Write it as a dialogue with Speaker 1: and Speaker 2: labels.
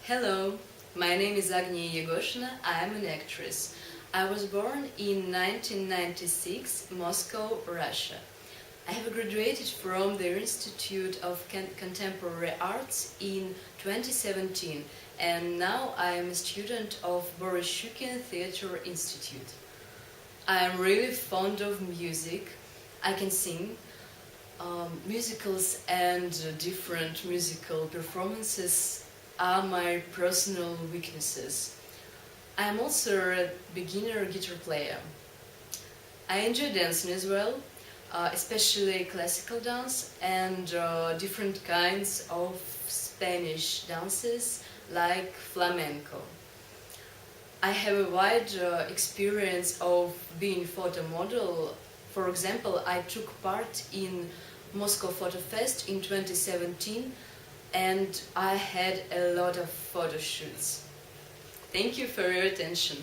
Speaker 1: Hello, my name is Agnia Егошина. I am an actress. I was born in 1996, Moscow, Russia. I have graduated from the Institute of Contemporary Arts in 2017, and now I am a student of Boris Shukin Theatre Institute. I am really fond of music. I can sing. Musicals and different musical performances are my personal weaknesses. I am also a beginner guitar player. I enjoy dancing as well, especially classical dance and different kinds of Spanish dances like flamenco. I have a wide experience of being photo model. For example, I took part in Moscow Photo Fest in 2017 and I had a lot of photo shoots. Thank you for your attention.